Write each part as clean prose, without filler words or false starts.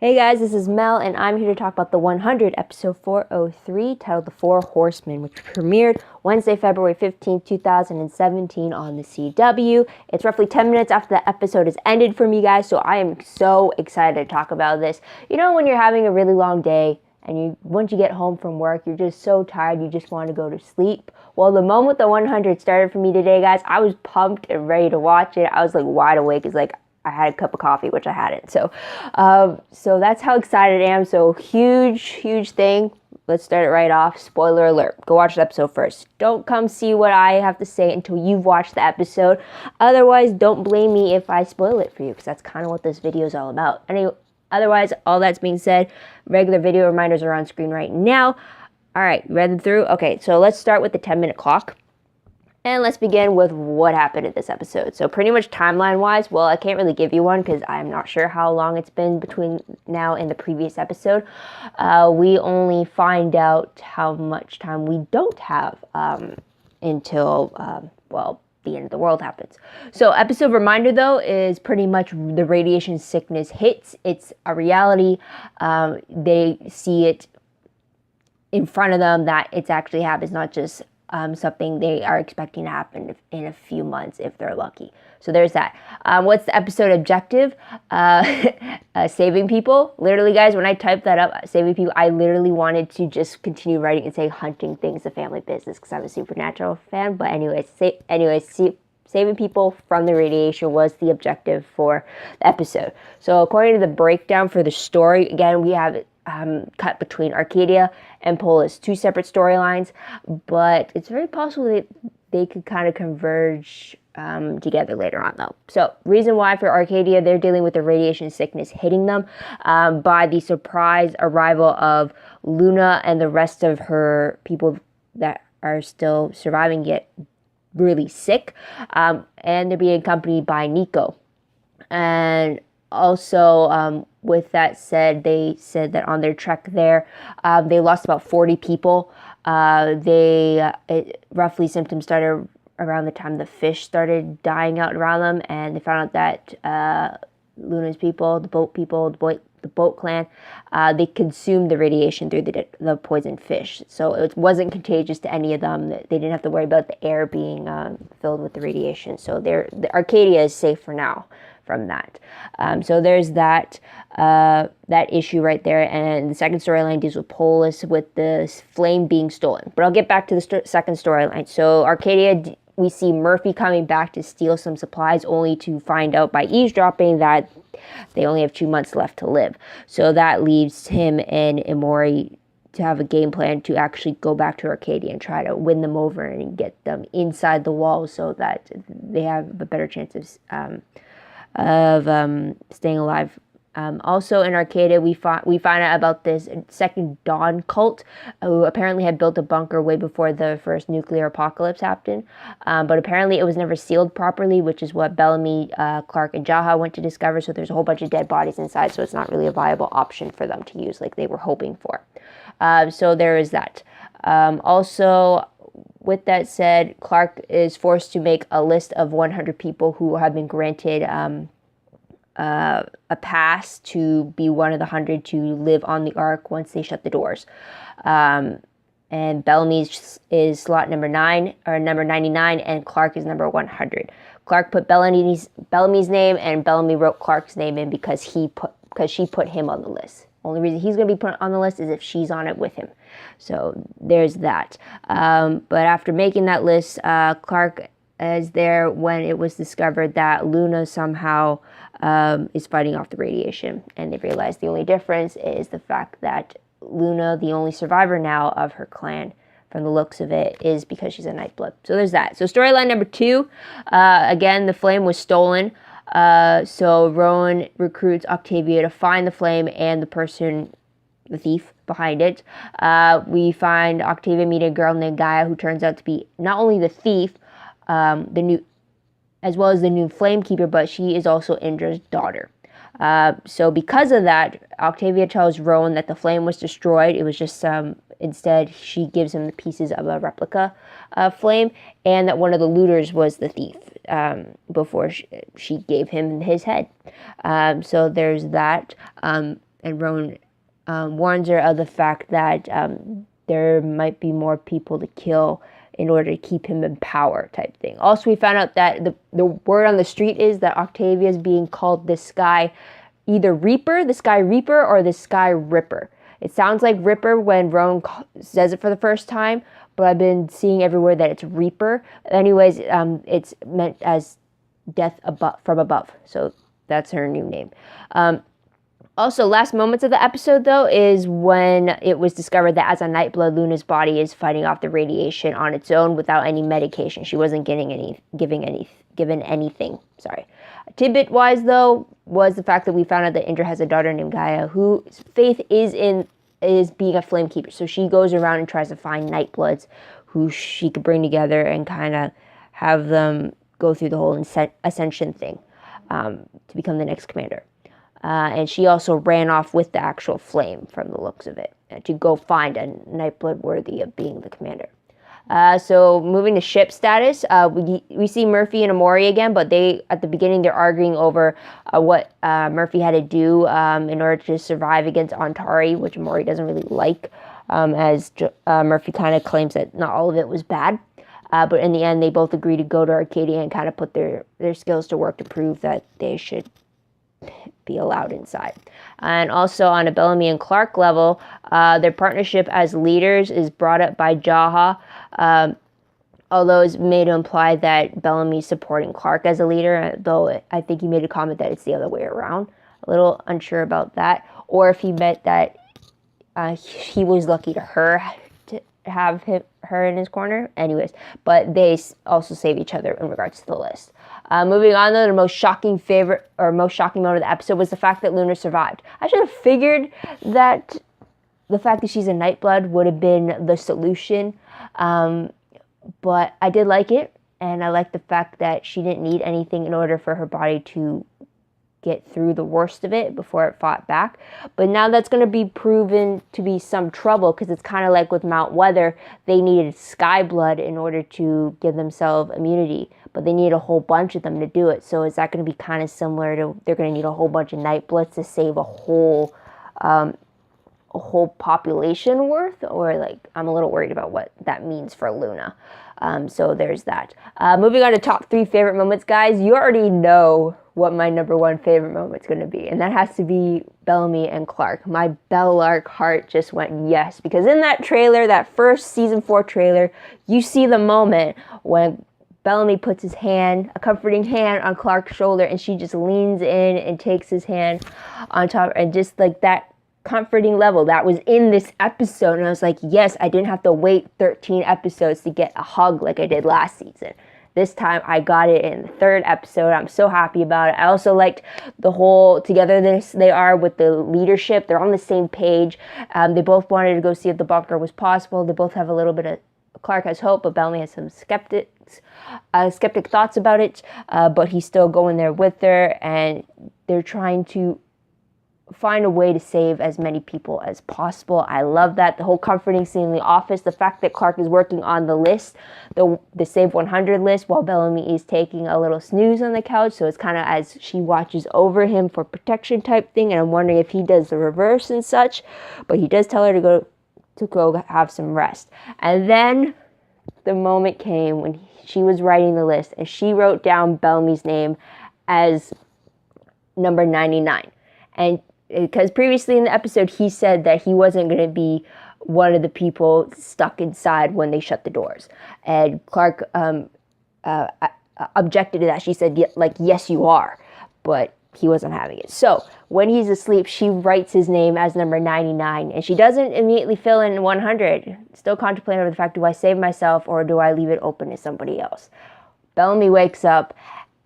Hey guys, this is Mel, and I'm here to talk about the 100, episode 403, titled The Four Horsemen, which premiered Wednesday, February 15th, 2017 on the CW. It's roughly 10 minutes after the episode has ended for me, guys, so I am so excited to talk about this. You know, when you're having a really long day, and once you get home from work, you're just so tired, you just want to go to sleep. Well, the moment the 100 started for me today, guys, I was pumped and ready to watch it. I was like wide awake. It's like I had a cup of coffee, which I hadn't. So that's how excited I am. So huge thing. Let's start it right off. Spoiler alert. Go watch the episode first. Don't come see what I have to say until you've watched the episode. Otherwise, don't blame me if I spoil it for you, because that's kind of what this video is all about. Anyway, otherwise, all that's being said, regular video reminders are on screen right now. All right, read them through? Okay, so let's start with the 10-minute clock. And let's begin with what happened in this episode. So pretty much timeline-wise, well, I can't really give you one because I'm not sure how long it's been between now and the previous episode. We only find out how much time we don't have until, the end of the world happens. So episode reminder, though, is pretty much the radiation sickness hits. It's a reality. They see it in front of them that it's actually happens, not just something they are expecting to happen in a few months if they're lucky. So there's that. What's the episode objective? Saving people. Literally, guys, when I typed that up, saving people, I literally wanted to just continue writing and say hunting things, a family business, because I'm a Supernatural fan. But anyways, saving people from the radiation was the objective for the episode. So according to the breakdown for the story, again, we have it cut between Arcadia and Polis, two separate storylines, but it's very possible that they could kind of converge together later on, though. So reason why for Arcadia, they're dealing with the radiation sickness hitting them by the surprise arrival of Luna and the rest of her people that are still surviving get really sick, and they're being accompanied by Nico. And also, with that said, they said that on their trek there, they lost about 40 people. Roughly symptoms started around the time the fish started dying out around them, and they found out that Luna's people, the boat clan, they consumed the radiation through the poisoned fish. So it wasn't contagious to any of them. They didn't have to worry about the air being filled with the radiation. So the Arcadia is safe for now from that. So there's that issue right there. And the second storyline deals with Polis with the flame being stolen. But I'll get back to the second storyline. So Arcadia, we see Murphy coming back to steal some supplies, only to find out by eavesdropping that they only have 2 months left to live. So that leaves him and Emori to have a game plan to actually go back to Arcadia and try to win them over and get them inside the walls so that they have a better chance of staying alive. Also in Arcadia, we find out about this second Dawn cult, who apparently had built a bunker way before the first nuclear apocalypse happened. But apparently it was never sealed properly, which is what Bellamy, Clark, and Jaha went to discover. So there's a whole bunch of dead bodies inside, so it's not really a viable option for them to use like they were hoping for. So there is that. Also, with that said, Clark is forced to make a list of 100 people who have been granted a pass to be one of the 100 to live on the Ark once they shut the doors. And Bellamy's is slot number 9 or number 99, and Clark is number 100. Clark put Bellamy's name, and Bellamy wrote Clark's name in because she put him on the list. Only reason he's going to be put on the list is if she's on it with him. So there's that. But after making that list, Clark is there when it was discovered that Luna somehow is fighting off the radiation. And they realize the only difference is the fact that Luna, the only survivor now of her clan, from the looks of it, is because she's a Nightblood. So there's that. So storyline number 2, again, the flame was stolen. So Rowan recruits Octavia to find the flame and the thief behind it. We find Octavia meeting a girl named Gaia, who turns out to be not only the thief, as well as the new Flamekeeper, but she is also Indra's daughter. So because of that, Octavia tells Rowan that the flame was destroyed. It was just instead she gives him the pieces of a replica flame, and that one of the looters was the thief before she gave him his head. So there's that. and Roan warns her of the fact that there might be more people to kill in order to keep him in power type thing. Also, we found out that the word on the street is that Octavia is being called the Sky, either Reaper, the Sky Reaper, or the Sky Ripper. It sounds like Ripper when Roan says it for the first time, but I've been seeing everywhere that it's Reaper. Anyways, it's meant as death from above. So that's her new name. Also, last moments of the episode, though, is when it was discovered that as a Nightblood, Luna's body is fighting off the radiation on its own without any medication. She wasn't given anything. Sorry. Tidbit-wise, though, was the fact that we found out that Indra has a daughter named Gaia, whose faith is being a flame keeper. So she goes around and tries to find Nightbloods who she could bring together and kind of have them go through the whole ascension thing to become the next commander. And she also ran off with the actual flame from the looks of it to go find a Nightblood worthy of being the commander. So moving to ship status, we see Murphy and Amori again, but at the beginning they're arguing over what Murphy had to do in order to survive against Antari, which Amori doesn't really like, as Murphy kind of claims that not all of it was bad. But in the end, they both agree to go to Arcadia and kind of put their skills to work to prove that they should be allowed inside. And also on a Bellamy and Clark level, their partnership as leaders is brought up by Jaha, although it's made to imply that Bellamy's supporting Clark as a leader, though I think he made a comment that it's the other way around. A little unsure about that. Or if he meant that he was lucky to have her in his corner. Anyways, but they also save each other in regards to the list. Moving on, though, the most shocking moment of the episode was the fact that Luna survived. I should have figured that the fact that she's a Nightblood would have been the solution, but I did like it, and I like the fact that she didn't need anything in order for her body to get through the worst of it before it fought back. But now that's going to be proven to be some trouble, because it's kind of like with Mount Weather, they needed Sky Blood in order to give themselves immunity, but they need a whole bunch of them to do it. So is that going to be kind of similar to, they're going to need a whole bunch of Nightbloods to save a whole population worth? Or like, I'm a little worried about what that means for Luna. So there's that. Moving on to top 3 favorite moments, guys. You already know what my number 1 favorite moment's going to be, and that has to be Bellamy and Clark. My Bellark heart just went yes, because in that trailer, that first season 4 trailer, you see the moment when Bellamy puts his hand, a comforting hand, on Clark's shoulder, and she just leans in and takes his hand on top, and just like that comforting level that was in this episode. And I was like, yes, I didn't have to wait 13 episodes to get a hug like I did last season. This time I got it in the 3rd episode. I'm so happy about it. I also liked the whole togetherness they are with the leadership. They're on the same page. They both wanted to go see if the bunker was possible. They both have a little bit of, Clark has hope, but Bellamy has some skeptic thoughts about it. But he's still going there with her, and they're trying to find a way to save as many people as possible. I love that. The whole comforting scene in the office, the fact that Clark is working on the list, the Save 100 list, while Bellamy is taking a little snooze on the couch. So it's kind of as she watches over him for protection type thing. And I'm wondering if he does the reverse and such. But he does tell her to go have some rest. And then the moment came when she was writing the list, and she wrote down Bellamy's name as number 99. And because previously in the episode, he said that he wasn't going to be one of the people stuck inside when they shut the doors. And Clark objected to that. She said, yes, you are. But he wasn't having it. So when he's asleep, she writes his name as number 99. And she doesn't immediately fill in 100. Still contemplating over the fact, do I save myself or do I leave it open to somebody else? Bellamy wakes up,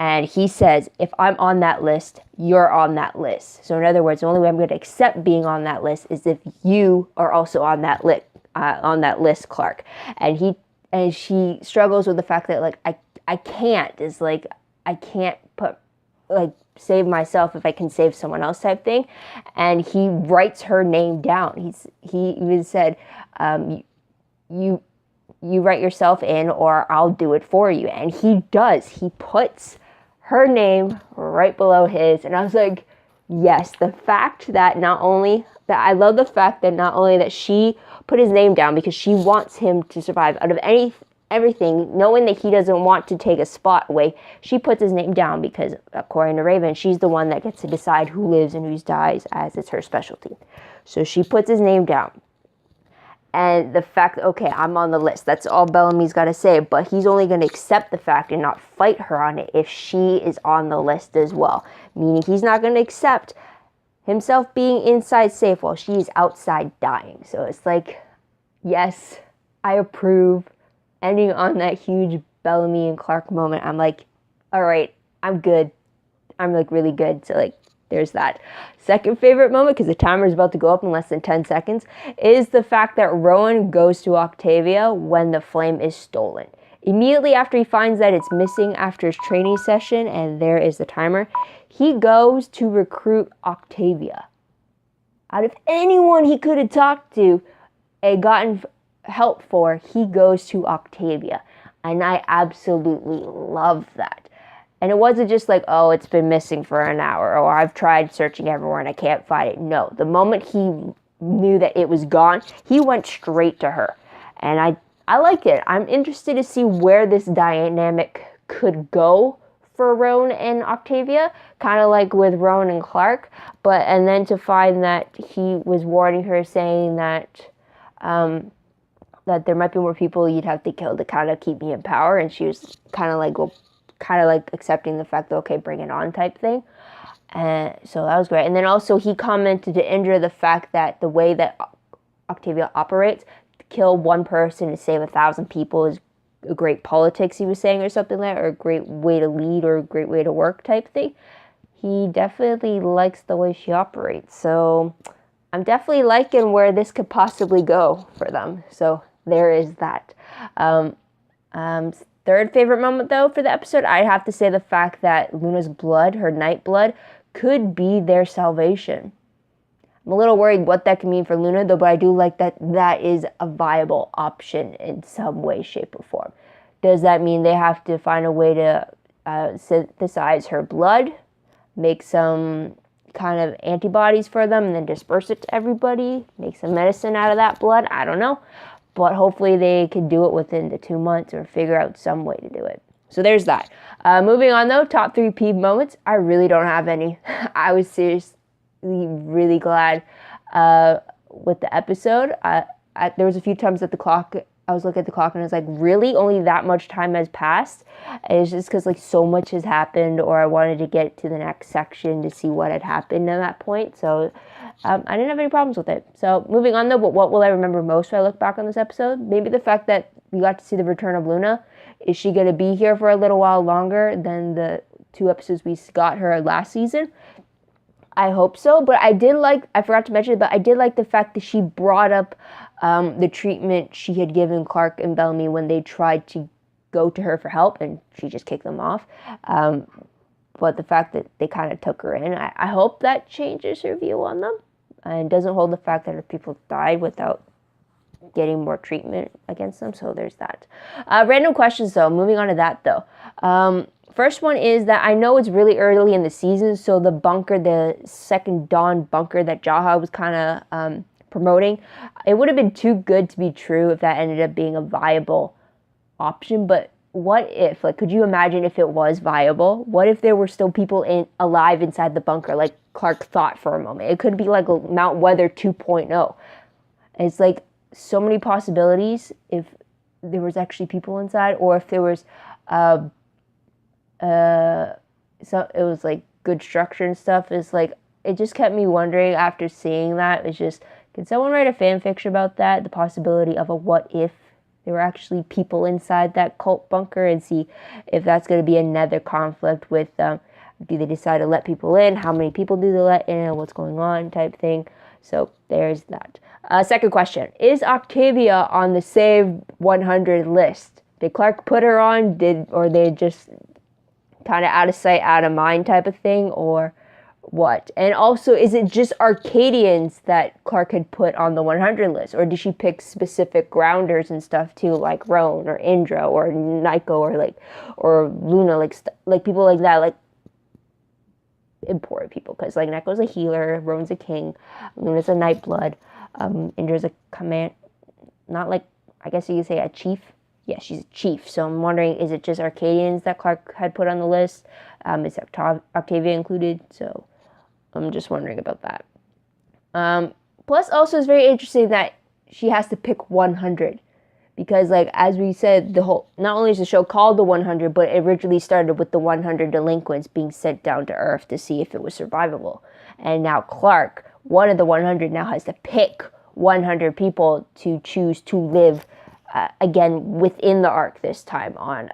and he says, if I'm on that list, you're on that list. So in other words, the only way I'm going to accept being on that list is if you are also on that list, Clark. And she struggles with the fact that I can't. It's like I can't save myself if I can save someone else type thing. And he writes her name down. He even said, you write yourself in or I'll do it for you. And he does. He puts her name right below his. And I was like, yes, the fact that I love the fact that not only that she put his name down because she wants him to survive out of everything, knowing that he doesn't want to take a spot away, she puts his name down because, according to Raven, she's the one that gets to decide who lives and who dies, as it's her specialty. So she puts his name down. And the fact, okay, I'm on the list. That's all Bellamy's got to say. But he's only going to accept the fact and not fight her on it if she is on the list as well. Meaning he's not going to accept himself being inside safe while she's outside dying. So it's like, yes, I approve. Ending on that huge Bellamy and Clark moment, I'm like, all right, I'm good. I'm like really good. So like, there's that. Second favorite moment, because the timer is about to go up in less than 10 seconds, is the fact that Rowan goes to Octavia when the flame is stolen. Immediately after he finds that it's missing after his training session, and there is the timer, he goes to recruit Octavia. Out of anyone he could have talked to and gotten help for, he goes to Octavia. And I absolutely love that. And it wasn't just like, oh, it's been missing for an hour, or I've tried searching everywhere and I can't find it. No, the moment he knew that it was gone, he went straight to her. And I like it. I'm interested to see where this dynamic could go for Rowan and Octavia, kind of like with Rowan and Clark. And then to find that he was warning her, saying that that there might be more people you'd have to kill to kind of keep me in power. And she was kind of like, well, accepting the fact that, okay, bring it on type thing. And so that was great. And then also he commented to Indra the fact that the way that Octavia operates, to kill one person to save 1,000 people is a great politics, he was saying, or something like that, or a great way to lead, or a great way to work type thing. He definitely likes the way she operates. So I'm definitely liking where this could possibly go for them. So there is that. Third favorite moment, though, for the episode, I have to say the fact that Luna's blood, her night blood, could be their salvation. I'm a little worried what that could mean for Luna, though, but I do like that that is a viable option in some way, shape, or form. Does that mean they have to find a way to synthesize her blood, make some kind of antibodies for them, and then disperse it to everybody, make some medicine out of that blood? I don't know. But hopefully they can do it within the 2 months or figure out some way to do it. So there's that. Moving on, though, top 3 peeve moments. I really don't have any. I was seriously really glad with the episode. There was a few times at the clock, I was looking at the clock and I was like, really? Only that much time has passed? And it's just because like so much has happened, or I wanted to get to the next section to see what had happened at that point. So I didn't have any problems with it. So moving on, though, but what will I remember most when I look back on this episode? Maybe the fact that we got to see the return of Luna. Is she going to be here for a little while longer than the 2 episodes we got her last season? I hope so, but I forgot to mention it, but I did like the fact that she brought up the treatment she had given Clark and Bellamy when they tried to go to her for help, and she just kicked them off. But the fact that they kind of took her in, I hope that changes her view on them, and doesn't hold the fact that people died without getting more treatment against them. So there's that. Random questions, though. Moving on to that, though. First one is that I know it's really early in the season, so the bunker, the second Dawn bunker that Jaha was kind of promoting, it would have been too good to be true if that ended up being a viable option. But what if, like, could you imagine if it was viable? What if there were still people alive inside the bunker, like Clark thought for a moment? It could be like a Mount Weather 2.0. It's like so many possibilities if there was actually people inside, or if there was so it was like good structure and stuff. Is like, it just kept me wondering after seeing that. It's just, can someone write a fan fiction about that? The possibility of a what if there were actually people inside that cult bunker, and see if that's going to be another conflict with do they decide to let people in? How many people do they let in? What's going on type thing. So there's that. Second question. Is Octavia on the Save 100 list? Did Clark put her on? Or they just kind of out of sight, out of mind type of thing, or what? And also, is it just Arcadians that Clark had put on the 100 list, or did she pick specific grounders and stuff too, like Roan or Indra or Nico or Luna, like people like that? Like, important people, because like Neko's a healer, Roan's a king, Luna's a Nightblood, Indra's a command, not like, I guess you could say a chief. Yeah, she's a chief. So I'm wondering, is it just Arcadians that Clark had put on the list? Is Octavia included? So I'm just wondering about that. Plus, also, it's very interesting that she has to pick 100. Because, like, as we said, not only is the show called The 100, but it originally started with the 100 delinquents being sent down to Earth to see if it was survivable. And now Clark, one of the 100, now has to pick 100 people to choose to live again within the arc this time on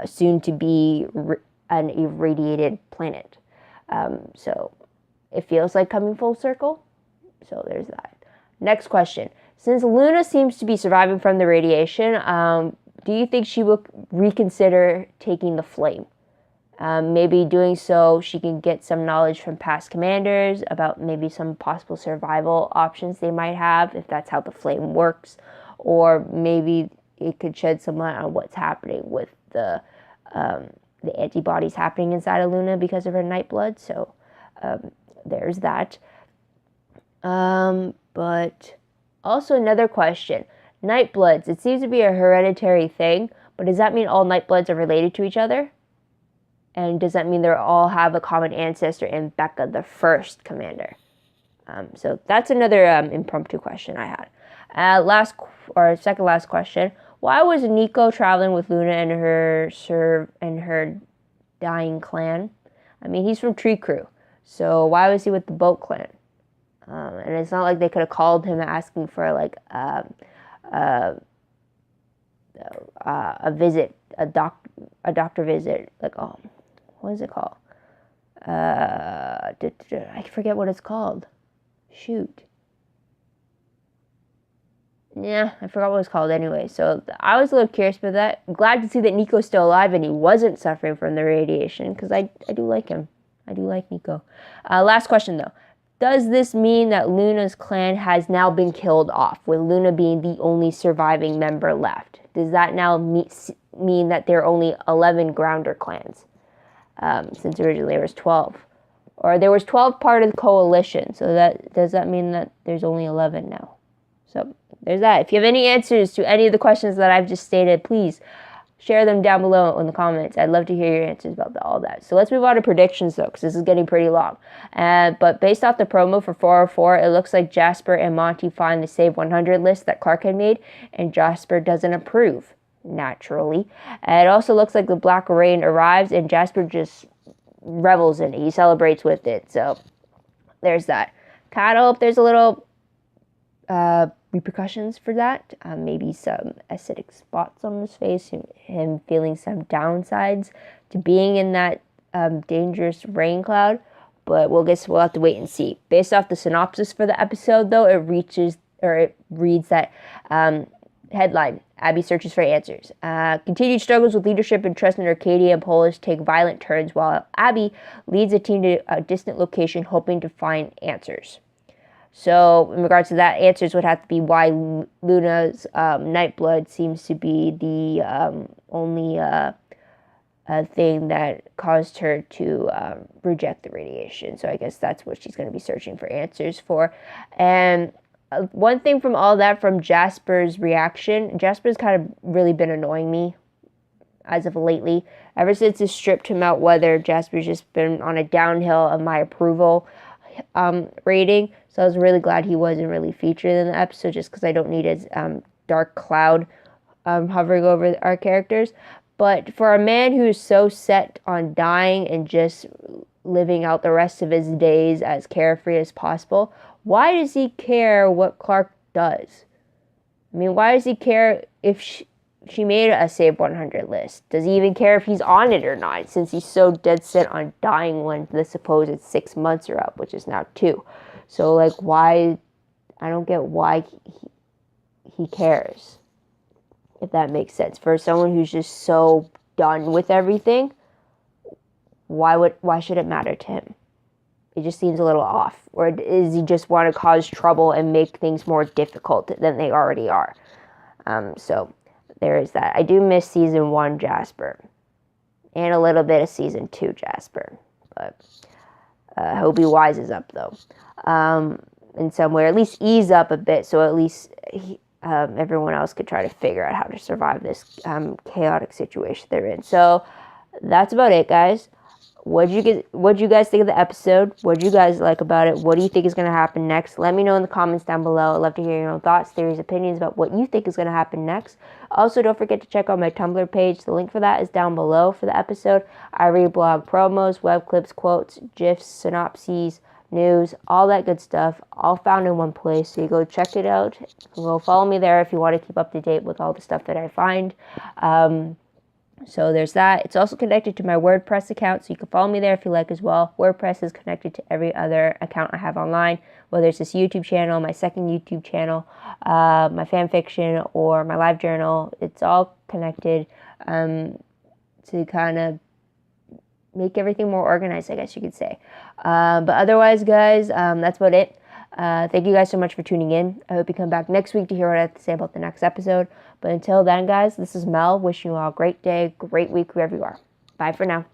soon to be an irradiated planet. So it feels like coming full circle. So there's that. Next question. Since Luna seems to be surviving from the radiation, do you think she will reconsider taking the flame? Maybe doing so, she can get some knowledge from past commanders about maybe some possible survival options they might have, if that's how the flame works. Or maybe it could shed some light on what's happening with the antibodies happening inside of Luna because of her Nightblood. So there's that. But also another question. Nightbloods, it seems to be a hereditary thing, but does that mean all Nightbloods are related to each other? And does that mean they all have a common ancestor in Becca, the first commander? So that's another impromptu question I had. Second last question. Why was Nico traveling with Luna and her dying clan? I mean, he's from Tree Crew, so why was he with the boat clan? And it's not like they could have called him asking for like a visit, a doctor visit. Like, oh, what is it called? I forget what it's called. Shoot. Yeah, I forgot what it was called anyway. So I was a little curious about that. Glad to see that Nico's still alive and he wasn't suffering from the radiation, because I do like him. I do like Nico. Last question though. Does this mean that Luna's clan has now been killed off, with Luna being the only surviving member left? Does that now mean that there are only 11 Grounder clans? Since originally there was 12. Or there was 12 part of the coalition, so does that mean that there's only 11 now? So there's that. If you have any answers to any of the questions that I've just stated, please share them down below in the comments. I'd love to hear your answers about all that. So let's move on to predictions, though, because this is getting pretty long. But based off the promo for 404, it looks like Jasper and Monty find the Save 100 list that Clark had made, and Jasper doesn't approve, naturally. It also looks like the Black Rain arrives, and Jasper just revels in it. He celebrates with it. So there's that. Kind of hope there's a little repercussions for that. Maybe some acidic spots on his face, him feeling some downsides to being in that dangerous rain cloud. But we'll have to wait and see. Based off the synopsis for the episode, though, it reads that headline: Abby searches for answers. Continued struggles with leadership and trust in Arcadia and Polis take violent turns, while Abby leads a team to a distant location hoping to find answers. So, in regards to that, answers would have to be why Luna's Nightblood seems to be the only thing that caused her to reject the radiation. So I guess that's what she's going to be searching for answers for. And one thing from all that, from Jasper's reaction, Jasper's kind of really been annoying me as of lately. Ever since it stripped him out weather, Jasper's just been on a downhill of my approval rating. So I was really glad he wasn't really featured in the episode, just because I don't need his dark cloud hovering over our characters. But for a man who's so set on dying and just living out the rest of his days as carefree as possible, why does he care what Clark does? I mean, why does he care if she made a Save 100 list? Does he even care if he's on it or not, since he's so dead set on dying when the supposed 6 months are up, which is now 2? So, like, why? I don't get why he cares, if that makes sense. For someone who's just so done with everything, why should it matter to him? It just seems a little off. Or does he just want to cause trouble and make things more difficult than they already are? So there is that. I do miss season 1 Jasper, and a little bit of season 2 Jasper. But I hope he wises up, though, in some way, or at least ease up a bit, so at least everyone else could try to figure out how to survive this chaotic situation they're in. So that's about it, guys. What'd you guys think of the episode? What'd you guys like about it? What do you think is going to happen next? Let me know in the comments down below. I'd love to hear your own thoughts, theories, opinions about what you think is going to happen next. Also, don't forget to check out my Tumblr page. The link for that is down below for the episode. I reblog promos, web clips, quotes, GIFs, synopses, news, all that good stuff, all found in one place. So you go check it out. Go follow me there if you want to keep up to date with all the stuff that I find. So there's that. It's also connected to my WordPress account, so you can follow me there if you like as well. WordPress is connected to every other account I have online, whether it's this YouTube channel, my second YouTube channel, my fan fiction, or my live journal. It's all connected to kind of make everything more organized, I guess you could say. But otherwise, guys, that's about it. Thank you guys so much for tuning in. I hope you come back next week to hear what I have to say about the next episode. But until then, guys, this is Mel, wishing you all a great day, great week, wherever you are. Bye for now.